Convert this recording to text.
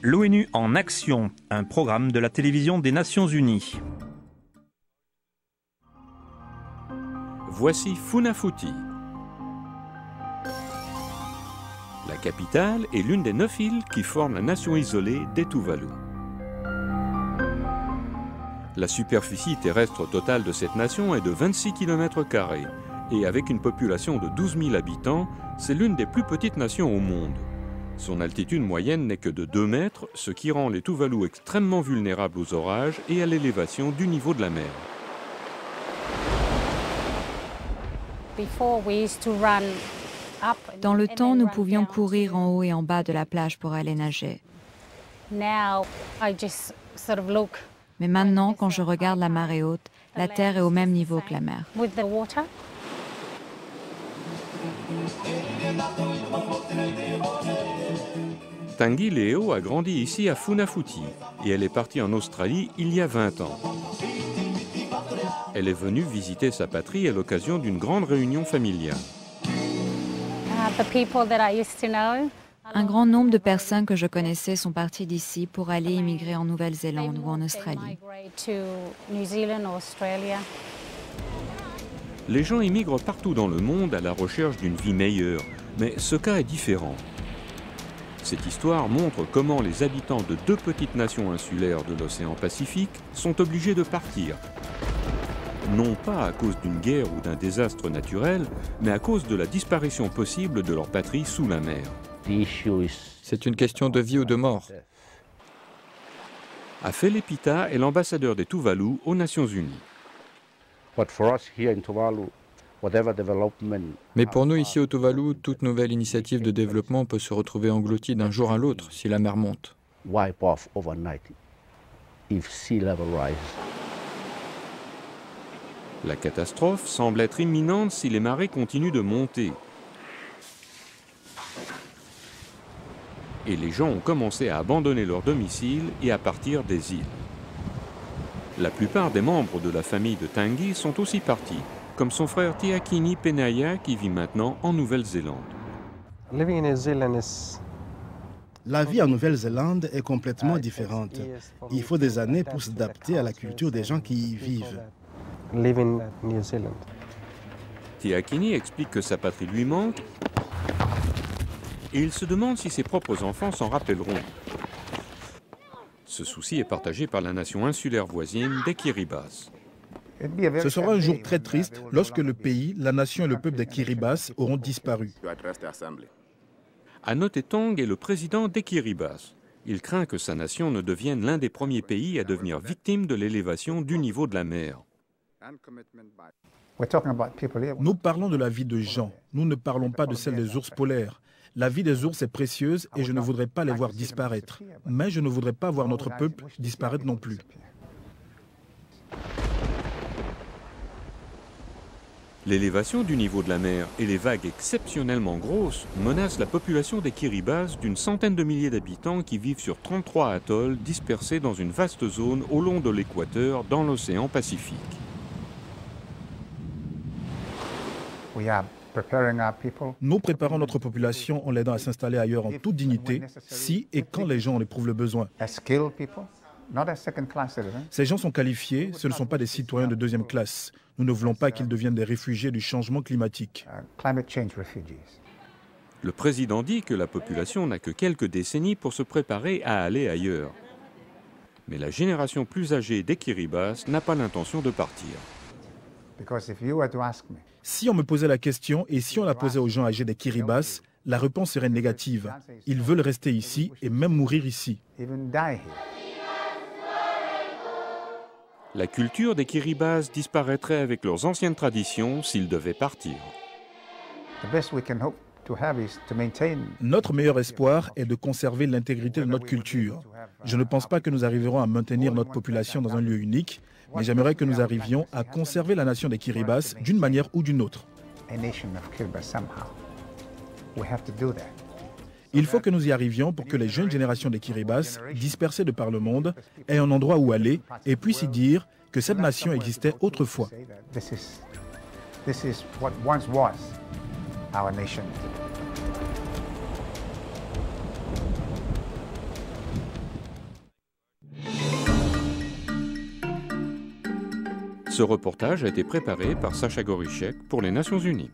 L'ONU en action, un programme de la télévision des Nations Unies. Voici Funafuti. La capitale est l'une des 9 îles qui forment la nation isolée des Tuvalu. La superficie terrestre totale de cette nation est de 26 km² et avec une population de 12 000 habitants, c'est l'une des plus petites nations au monde. Son altitude moyenne n'est que de 2 mètres, ce qui rend les Tuvalu extrêmement vulnérables aux orages et à l'élévation du niveau de la mer. Dans le temps, nous pouvions courir en haut et en bas de la plage pour aller nager. Mais maintenant, quand je regarde la marée haute, la terre est au même niveau que la mer. Tanguy Leo a grandi ici à Funafuti et elle est partie en Australie il y a 20 ans. Elle est venue visiter sa patrie à l'occasion d'une grande réunion familiale. Un grand nombre de personnes que je connaissais sont parties d'ici pour aller immigrer en Nouvelle-Zélande ou en Australie. Les gens immigrent partout dans le monde à la recherche d'une vie meilleure, mais ce cas est différent. Cette histoire montre comment les habitants de 2 petites nations insulaires de l'océan Pacifique sont obligés de partir. Non pas à cause d'une guerre ou d'un désastre naturel, mais à cause de la disparition possible de leur patrie sous la mer. C'est une question de vie ou de mort. Afele Pita est l'ambassadeur des Tuvalu aux Nations Unies. Mais pour nous ici au Tuvalu, toute nouvelle initiative de développement peut se retrouver engloutie d'un jour à l'autre si la mer monte. La catastrophe semble être imminente si les marées continuent de monter. Et les gens ont commencé à abandonner leur domicile et à partir des îles. La plupart des membres de la famille de Tanguy sont aussi partis, comme son frère Tiakini Penaya qui vit maintenant en Nouvelle-Zélande. La vie en Nouvelle-Zélande est complètement différente. Il faut des années pour s'adapter à la culture des gens qui y vivent. Tiakini explique que sa patrie lui manque et il se demande si ses propres enfants s'en rappelleront. Ce souci est partagé par la nation insulaire voisine des Kiribati. Ce sera un jour très triste lorsque le pays, la nation et le peuple des Kiribati auront disparu. Anote Tong est le président des Kiribati. Il craint que sa nation ne devienne l'un des premiers pays à devenir victime de l'élévation du niveau de la mer. Nous parlons de la vie de gens. Nous ne parlons pas de celle des ours polaires. La vie des ours est précieuse et je ne voudrais pas les voir disparaître. Mais je ne voudrais pas voir notre peuple disparaître non plus. L'élévation du niveau de la mer et les vagues exceptionnellement grosses menacent la population des Kiribati d'une centaine de milliers d'habitants qui vivent sur 33 atolls dispersés dans une vaste zone au long de l'équateur dans l'océan Pacifique. Nous préparons notre population en l'aidant à s'installer ailleurs en toute dignité, si et quand les gens en éprouvent le besoin. Ces gens sont qualifiés, ce ne sont pas des citoyens de deuxième classe. Nous ne voulons pas qu'ils deviennent des réfugiés du changement climatique. Le président dit que la population n'a que quelques décennies pour se préparer à aller ailleurs. Mais la génération plus âgée des Kiribati n'a pas l'intention de partir. Si on me posait la question et si on la posait aux gens âgés des Kiribati, la réponse serait négative. Ils veulent rester ici et même mourir ici. La culture des Kiribati disparaîtrait avec leurs anciennes traditions s'ils devaient partir. Notre meilleur espoir est de conserver l'intégrité de notre culture. Je ne pense pas que nous arriverons à maintenir notre population dans un lieu unique, mais j'aimerais que nous arrivions à conserver la nation des Kiribati d'une manière ou d'une autre. Il faut que nous y arrivions pour que les jeunes générations des Kiribati, dispersées de par le monde, aient un endroit où aller et puissent y dire que cette nation existait autrefois. Ce reportage a été préparé par Sacha Gorichek pour les Nations Unies.